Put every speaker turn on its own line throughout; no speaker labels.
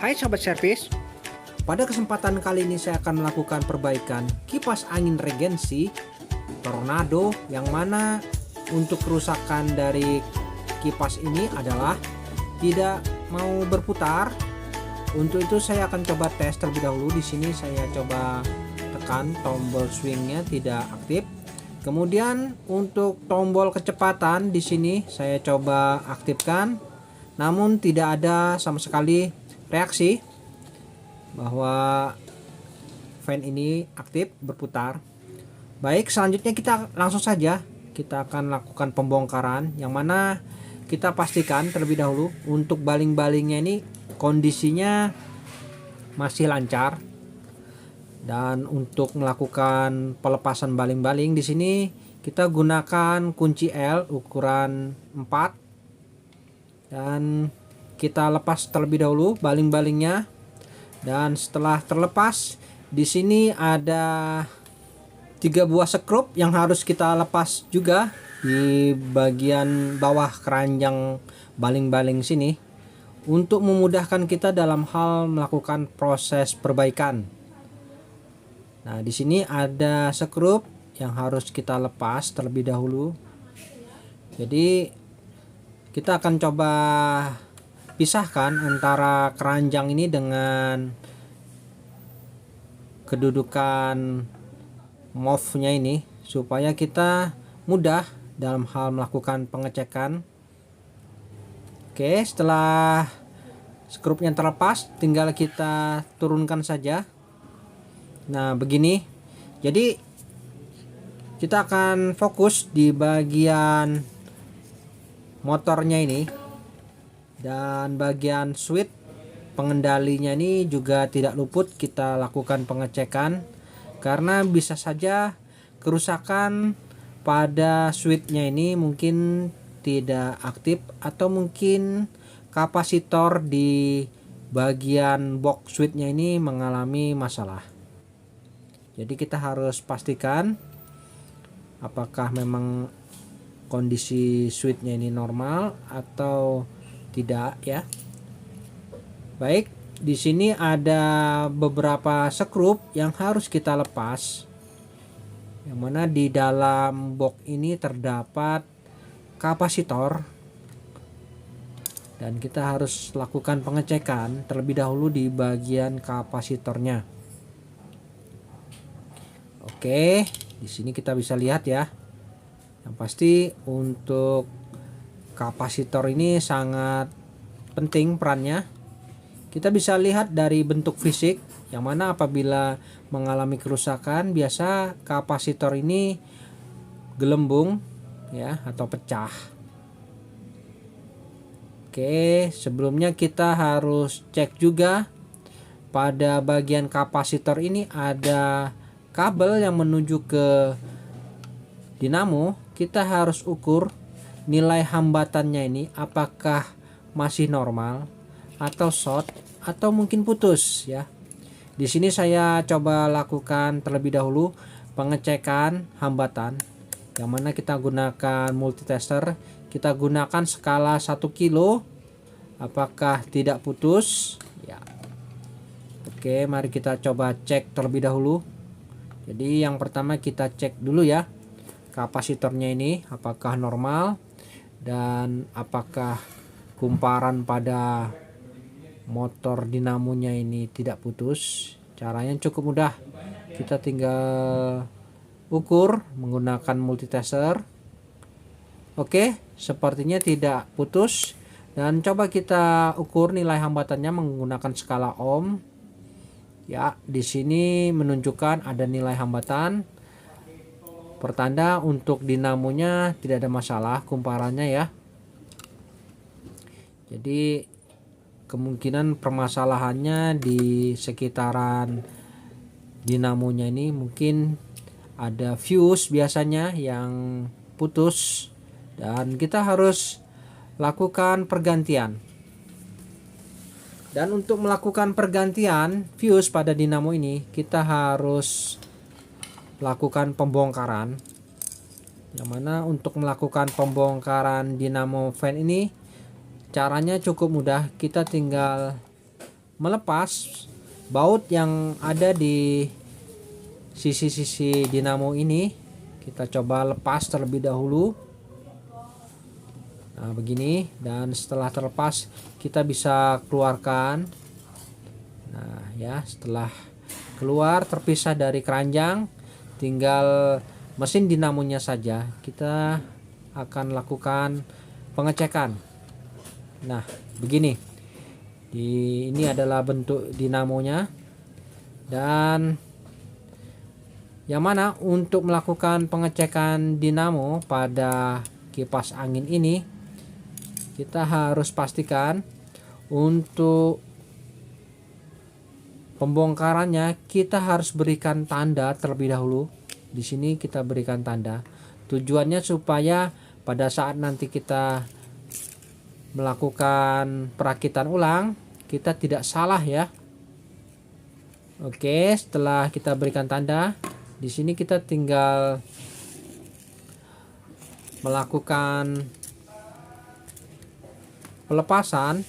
Hai Sobat Servis,
Pada kesempatan kali ini saya akan melakukan perbaikan kipas angin regensi Tornado, yang mana untuk kerusakan dari kipas ini adalah tidak mau berputar. Untuk itu saya akan coba tes terlebih dahulu. Di sini saya coba tekan tombol swingnya tidak aktif. Kemudian untuk tombol kecepatan di sini saya coba aktifkan, namun tidak ada sama sekali reaksi bahwa fan ini aktif berputar. Baik, selanjutnya kita langsung saja kita akan lakukan pembongkaran, yang mana kita pastikan terlebih dahulu untuk baling-balingnya ini kondisinya masih lancar. Dan untuk melakukan pelepasan baling-baling di sini kita gunakan kunci L ukuran 4 dan kita lepas terlebih dahulu baling-balingnya. Dan setelah terlepas, di sini ada 3 buah sekrup yang harus kita lepas juga di bagian bawah keranjang baling-baling sini, untuk memudahkan kita dalam hal melakukan proses perbaikan. Nah, di sini ada sekrup yang harus kita lepas terlebih dahulu. Jadi kita akan coba pisahkan antara keranjang ini dengan kedudukan mouth-nya ini, supaya kita mudah dalam hal melakukan pengecekan. Oke, setelah skrupnya terlepas, tinggal kita turunkan saja. Nah, begini. Jadi kita akan fokus di bagian motornya ini, dan bagian switch pengendalinya ini juga tidak luput kita lakukan pengecekan, karena bisa saja kerusakan pada switchnya ini mungkin tidak aktif, atau mungkin kapasitor di bagian box switchnya ini mengalami masalah. Jadi kita harus pastikan apakah memang kondisi switchnya ini normal atau tidak ya. Baik, di sini ada beberapa skrup yang harus kita lepas, yang mana di dalam box ini terdapat kapasitor, dan kita harus lakukan pengecekan terlebih dahulu di bagian kapasitornya. Oke, di sini kita bisa lihat ya. Yang pasti untuk kapasitor ini sangat penting perannya. Kita bisa lihat dari bentuk fisik, yang mana apabila mengalami kerusakan biasa kapasitor ini gelembung ya, atau pecah. Oke, sebelumnya kita harus cek juga pada bagian kapasitor ini ada kabel yang menuju ke dinamo. Kita harus ukur nilai hambatannya ini apakah masih normal atau short atau mungkin putus ya. Di sini saya coba lakukan terlebih dahulu pengecekan hambatan, yang mana kita gunakan multitester. Kita gunakan skala 1 kilo, apakah tidak putus ya. Oke, mari kita coba cek terlebih dahulu. Jadi yang pertama kita cek dulu ya kapasitornya ini apakah normal, dan apakah kumparan pada motor dinamonya ini tidak putus. Caranya cukup mudah, kita tinggal ukur menggunakan multitester. Oke, sepertinya tidak putus, dan coba kita ukur nilai hambatannya menggunakan skala ohm. Ya, di sini menunjukkan ada nilai hambatan, pertanda untuk dinamonya tidak ada masalah kumparannya ya. Jadi kemungkinan permasalahannya di sekitaran dinamonya ini, mungkin ada fuse biasanya yang putus, dan kita harus lakukan pergantian. Dan untuk melakukan pergantian fuse pada dinamo ini, kita harus lakukan pembongkaran, yang mana untuk melakukan pembongkaran dinamo fan ini caranya cukup mudah. Kita tinggal melepas baut yang ada di sisi-sisi dinamo ini. Kita coba lepas terlebih dahulu. Nah, begini, dan setelah terlepas kita bisa keluarkan. Nah, ya, setelah keluar terpisah dari keranjang, tinggal mesin dinamonya saja. Kita akan lakukan pengecekan. Nah, begini. Ini adalah bentuk dinamonya, dan yang mana untuk melakukan pengecekan dinamo pada kipas angin ini, kita harus pastikan untuk pembongkarannya kita harus berikan tanda terlebih dahulu. Di sini kita berikan tanda. Tujuannya supaya pada saat nanti kita melakukan perakitan ulang, kita tidak salah ya. Oke, setelah kita berikan tanda, di sini kita tinggal melakukan pelepasan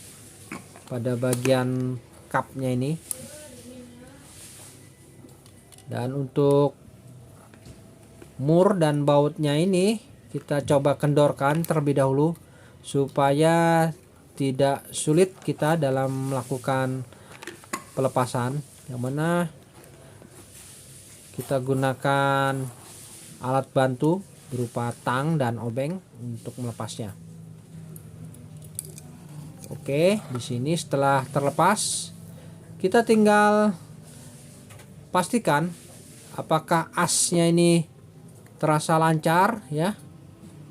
pada bagian cupnya ini. Dan untuk mur dan bautnya ini kita coba kendorkan terlebih dahulu supaya tidak sulit kita dalam melakukan pelepasan, yang mana kita gunakan alat bantu berupa tang dan obeng untuk melepasnya. Oke, di sini setelah terlepas kita tinggal pastikan apakah asnya ini terasa lancar ya.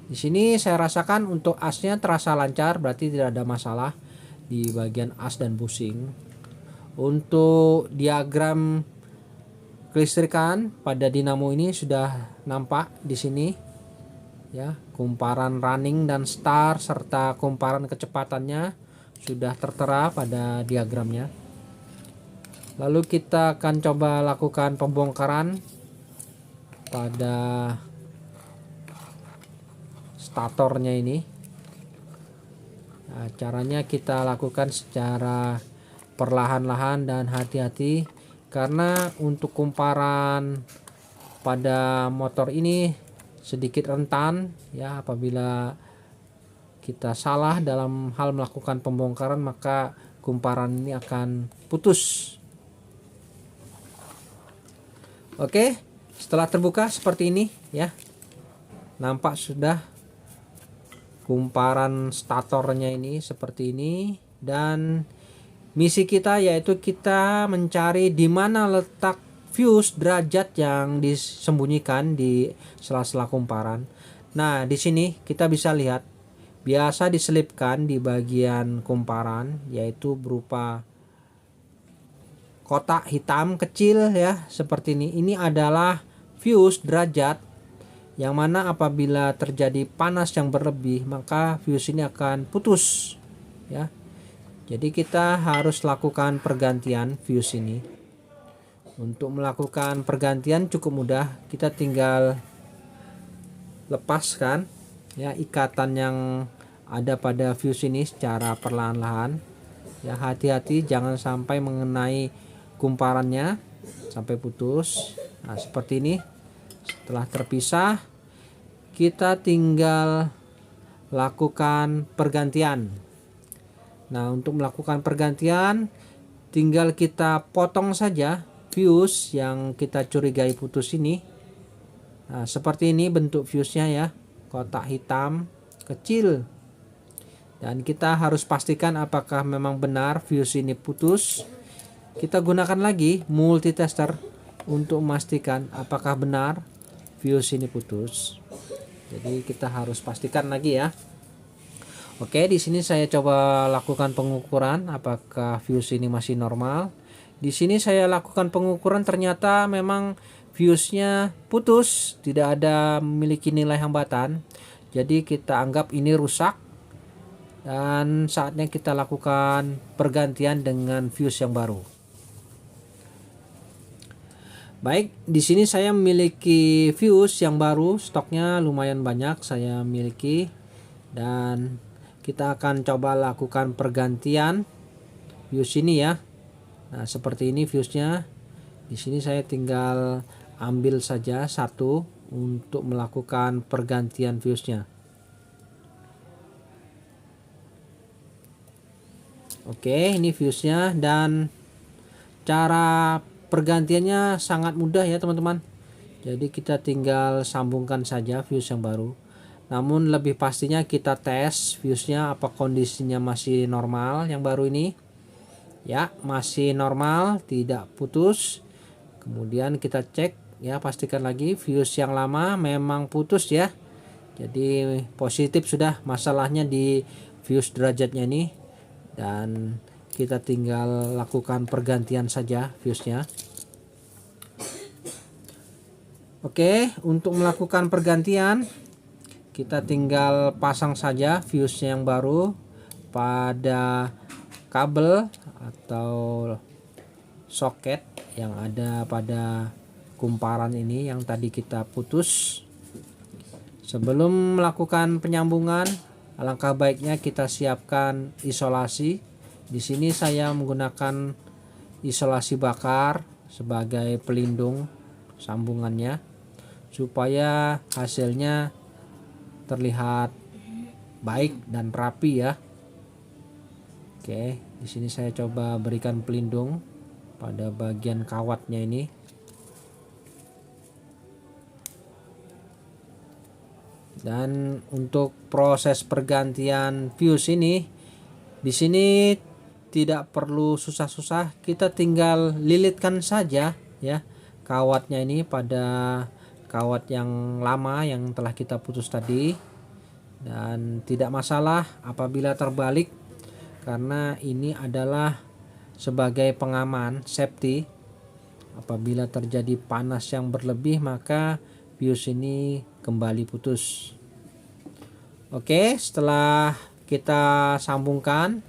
Di sini saya rasakan untuk asnya terasa lancar, berarti tidak ada masalah di bagian as dan busing. Untuk diagram kelistrikan pada dinamo ini sudah nampak di sini ya, kumparan running dan start serta kumparan kecepatannya sudah tertera pada diagramnya. Lalu kita akan coba lakukan pembongkaran pada statornya ini. Nah, caranya kita lakukan secara perlahan-lahan dan hati-hati, karena untuk kumparan pada motor ini sedikit rentan ya. Apabila kita salah dalam hal melakukan pembongkaran, maka kumparan ini akan putus. Oke, setelah terbuka seperti ini ya, nampak sudah kumparan statornya ini seperti ini. Dan misi kita yaitu kita mencari di mana letak fuse derajat yang disembunyikan di sela-sela kumparan. Nah, di sini kita bisa lihat biasa diselipkan di bagian kumparan, yaitu berupa kotak hitam kecil ya, seperti ini. Ini adalah fuse derajat, yang mana apabila terjadi panas yang berlebih maka fuse ini akan putus ya. Jadi kita harus lakukan pergantian fuse ini. Untuk melakukan pergantian cukup mudah, kita tinggal lepaskan ya ikatan yang ada pada fuse ini secara perlahan-lahan ya. Hati-hati jangan sampai mengenai kumparannya sampai putus. Nah, seperti ini. Setelah terpisah, kita tinggal lakukan pergantian. Nah, untuk melakukan pergantian tinggal kita potong saja fuse yang kita curigai putus ini. Nah, seperti ini bentuk fuse-nya ya, kotak hitam kecil. Dan kita harus pastikan apakah memang benar fuse ini putus. Kita gunakan lagi multitester untuk memastikan apakah benar fuse ini putus. Jadi kita harus pastikan lagi ya. Oke, di sini saya coba lakukan pengukuran apakah fuse ini masih normal. Di sini saya lakukan pengukuran, ternyata memang fuse-nya putus, tidak ada memiliki nilai hambatan. Jadi kita anggap ini rusak dan saatnya kita lakukan pergantian dengan fuse yang baru. Baik, di sini saya memiliki fuse yang baru, stoknya lumayan banyak saya miliki, dan kita akan coba lakukan pergantian fuse ini ya. Nah, seperti ini fuse-nya. Di sini saya tinggal ambil saja satu untuk melakukan pergantian fuse-nya. Oke, ini fuse-nya, dan cara pergantiannya sangat mudah ya teman-teman. Jadi kita tinggal sambungkan saja fuse yang baru. Namun lebih pastinya kita tes fuse-nya apa kondisinya masih normal yang baru ini. Ya, masih normal, tidak putus. Kemudian kita cek ya, pastikan lagi fuse yang lama memang putus ya. Jadi positif sudah, masalahnya di fuse derajatnya ini. Dan kita tinggal lakukan pergantian saja fuse-nya. Oke, untuk melakukan pergantian kita tinggal pasang saja fuse yang baru pada kabel atau soket yang ada pada kumparan ini yang tadi kita putus. Sebelum melakukan penyambungan, alangkah baiknya kita siapkan isolasi. Di sini saya menggunakan isolasi bakar sebagai pelindung sambungannya supaya hasilnya terlihat baik dan rapi ya. Oke, di sini saya coba berikan pelindung pada bagian kawatnya ini. Dan untuk proses pergantian fuse ini, di sini tidak perlu susah-susah, kita tinggal lilitkan saja ya kawatnya ini pada kawat yang lama yang telah kita putus tadi, dan tidak masalah apabila terbalik karena ini adalah sebagai pengaman safety. Apabila terjadi panas yang berlebih maka fuse ini kembali putus. Oke, setelah kita sambungkan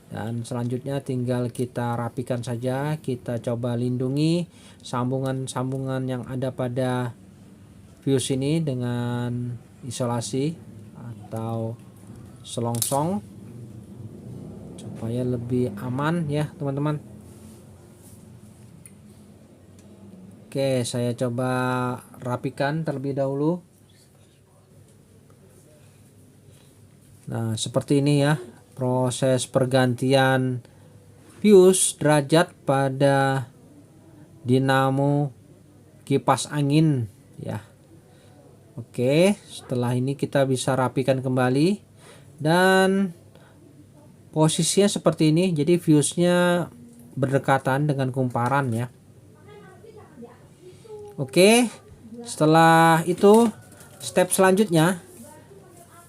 dan selanjutnya tinggal kita rapikan saja. Kita coba lindungi sambungan-sambungan yang ada pada fuse ini dengan isolasi atau selongsong supaya lebih aman ya teman-teman. Oke, saya coba rapikan terlebih dahulu. Nah, seperti ini ya proses pergantian fuse derajat pada dinamo kipas angin ya. Oke, setelah ini kita bisa rapikan kembali dan posisinya seperti ini. Jadi fuse-nya berdekatan dengan kumparan ya. Oke, setelah itu step selanjutnya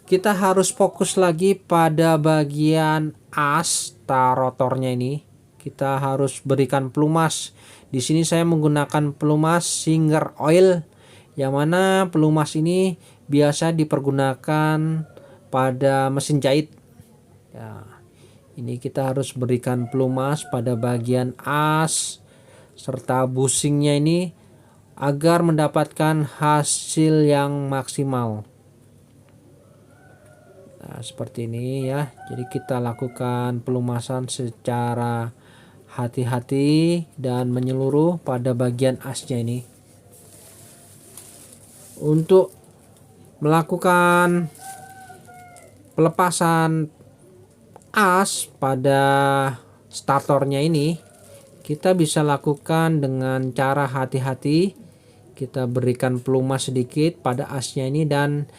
kita harus fokus lagi pada bagian as rotornya ini. Kita harus berikan pelumas. Di sini saya menggunakan pelumas Singer Oil, yang mana pelumas ini biasa dipergunakan pada mesin jahit. Ya, ini kita harus berikan pelumas pada bagian as serta bushingnya ini agar mendapatkan hasil yang maksimal. Nah, seperti ini ya. Jadi kita lakukan pelumasan secara hati-hati dan menyeluruh pada bagian asnya ini. Untuk melakukan pelepasan as pada statornya ini, kita bisa lakukan dengan cara hati-hati. Kita berikan pelumas sedikit pada asnya ini dan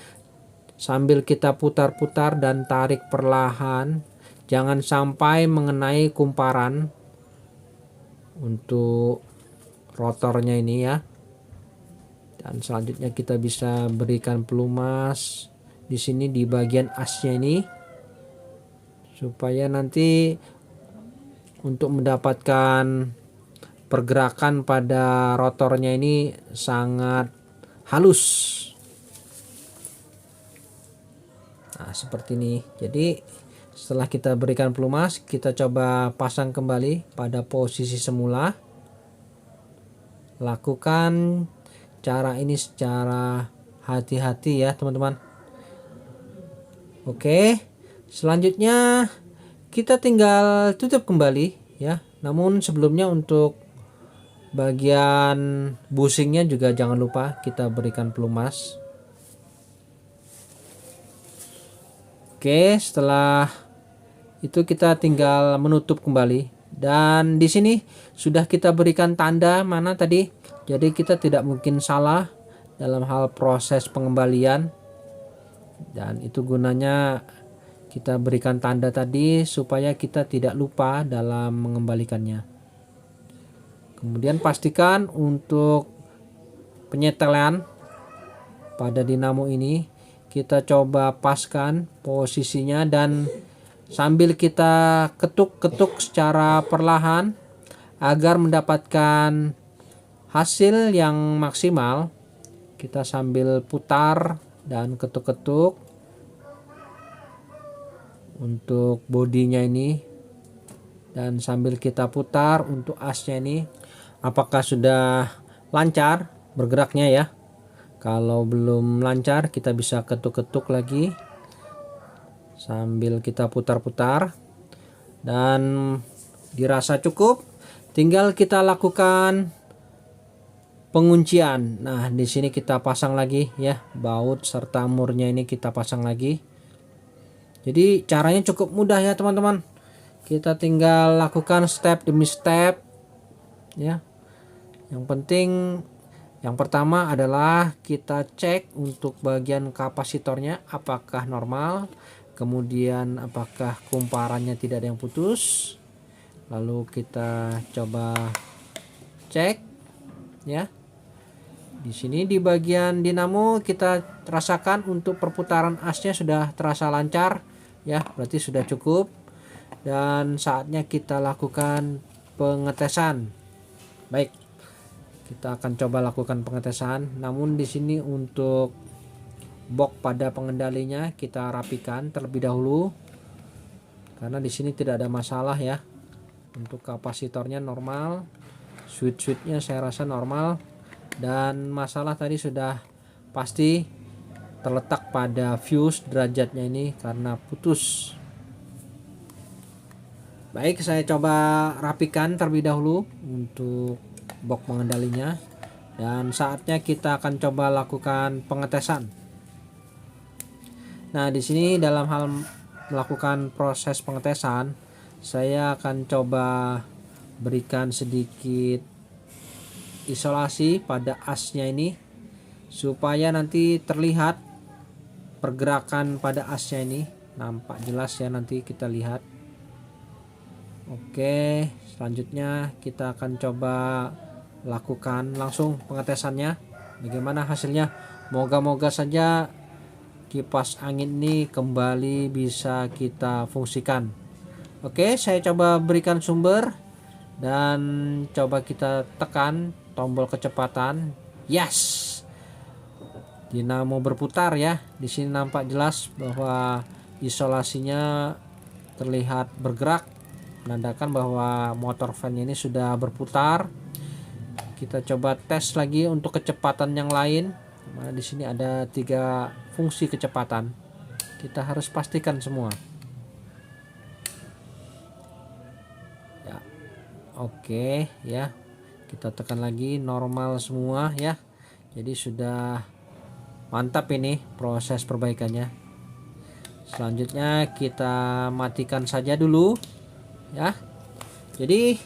sambil kita putar-putar dan tarik perlahan, jangan sampai mengenai kumparan untuk rotornya ini ya. Dan selanjutnya kita bisa berikan pelumas di sini di bagian asnya ini supaya nanti untuk mendapatkan pergerakan pada rotornya ini sangat halus. Nah, seperti ini. Jadi setelah kita berikan pelumas, kita coba pasang kembali pada posisi semula. Lakukan cara ini secara hati-hati ya teman-teman. Oke, selanjutnya kita tinggal tutup kembali ya Namun sebelumnya untuk bagian bushingnya juga jangan lupa kita berikan pelumas. Oke, setelah itu kita tinggal menutup kembali, dan di sini sudah kita berikan tanda mana tadi, jadi kita tidak mungkin salah dalam hal proses pengembalian, dan itu gunanya kita berikan tanda tadi supaya kita tidak lupa dalam mengembalikannya. Kemudian pastikan untuk penyetelan pada dinamo ini kita coba paskan posisinya, dan sambil kita ketuk-ketuk secara perlahan agar mendapatkan hasil yang maksimal. Kita sambil putar dan ketuk-ketuk untuk bodinya ini, dan sambil kita putar untuk asnya ini apakah sudah lancar bergeraknya ya. Kalau belum lancar kita bisa ketuk-ketuk lagi sambil kita putar-putar, dan dirasa cukup, tinggal kita lakukan penguncian. Nah, di sini kita pasang lagi ya, baut serta murnya ini kita pasang lagi. Jadi caranya cukup mudah ya teman-teman. Kita tinggal lakukan step demi step ya. Yang penting yang pertama adalah kita cek untuk bagian kapasitornya apakah normal, kemudian apakah kumparannya tidak ada yang putus. Lalu kita coba cek ya. Di sini di bagian dinamo kita rasakan untuk perputaran asnya sudah terasa lancar ya, berarti sudah cukup, dan saatnya kita lakukan pengetesan. Baik, kita akan coba lakukan pengetesan. Namun di sini untuk box pada pengendalinya kita rapikan terlebih dahulu, karena di sini tidak ada masalah ya. Untuk kapasitornya normal, switch-switchnya saya rasa normal, dan masalah tadi sudah pasti terletak pada fuse derajatnya ini karena putus. Baik, saya coba rapikan terlebih dahulu untuk box pengendalinya, dan saatnya kita akan coba lakukan pengetesan. Nah, di sini dalam hal melakukan proses pengetesan, saya akan coba berikan sedikit isolasi pada asnya ini supaya nanti terlihat pergerakan pada asnya ini, nampak jelas ya, nanti kita lihat. Oke, selanjutnya kita akan coba lakukan langsung pengetesannya. Bagaimana hasilnya? Moga-moga saja kipas angin ini kembali bisa kita fungsikan. Oke, saya coba berikan sumber dan coba kita tekan tombol kecepatan. Yes, dinamo berputar ya. Di sini nampak jelas bahwa isolasinya terlihat bergerak, menandakan bahwa motor fan ini sudah berputar. Kita coba tes lagi untuk kecepatan yang lain. Nah, di sini ada 3 fungsi kecepatan. Kita harus pastikan semua. Ya. Oke ya. Kita tekan lagi normal semua ya. Jadi sudah mantap ini proses perbaikannya. Selanjutnya kita matikan saja dulu ya. Jadi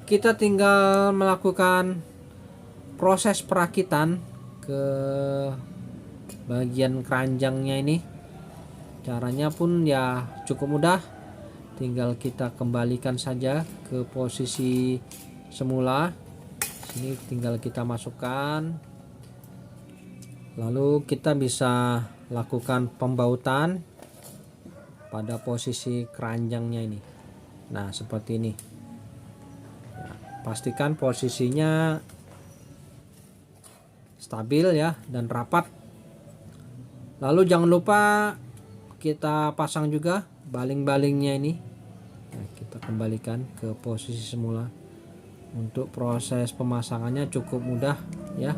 kita tinggal melakukan proses perakitan ke bagian keranjangnya ini. Caranya pun ya cukup mudah, tinggal kita kembalikan saja ke posisi semula. Sini tinggal kita masukkan, lalu kita bisa lakukan pembautan pada posisi keranjangnya ini. Nah, seperti ini. Pastikan posisinya stabil ya dan rapat. Lalu jangan lupa kita pasang juga baling-balingnya ini. Nah, kita kembalikan ke posisi semula. Untuk proses pemasangannya cukup mudah ya.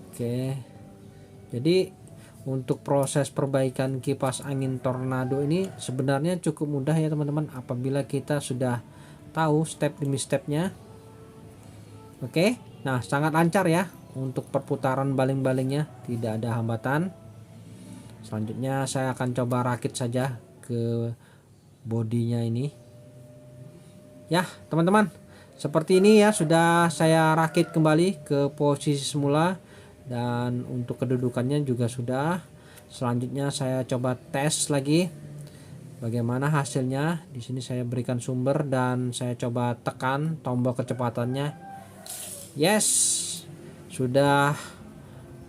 Oke. Jadi Untuk proses perbaikan kipas angin tornado ini sebenarnya cukup mudah ya teman-teman, apabila kita sudah tahu step demi stepnya. Oke, nah sangat lancar ya untuk perputaran baling-balingnya, tidak ada hambatan. Selanjutnya saya akan coba rakit saja ke bodinya ini. Ya teman-teman, seperti ini ya, sudah saya rakit kembali ke posisi semula. Dan untuk kedudukannya juga sudah. Selanjutnya saya coba tes lagi bagaimana hasilnya. Di sini saya berikan sumber dan saya coba tekan tombol kecepatannya. Yes, sudah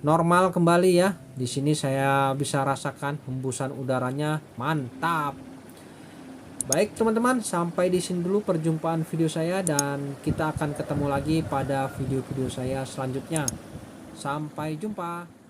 normal kembali ya. Di sini saya bisa rasakan hembusan udaranya, mantap. Baik teman-teman, sampai di sini dulu perjumpaan video saya, dan kita akan ketemu lagi pada video-video saya selanjutnya. Sampai jumpa.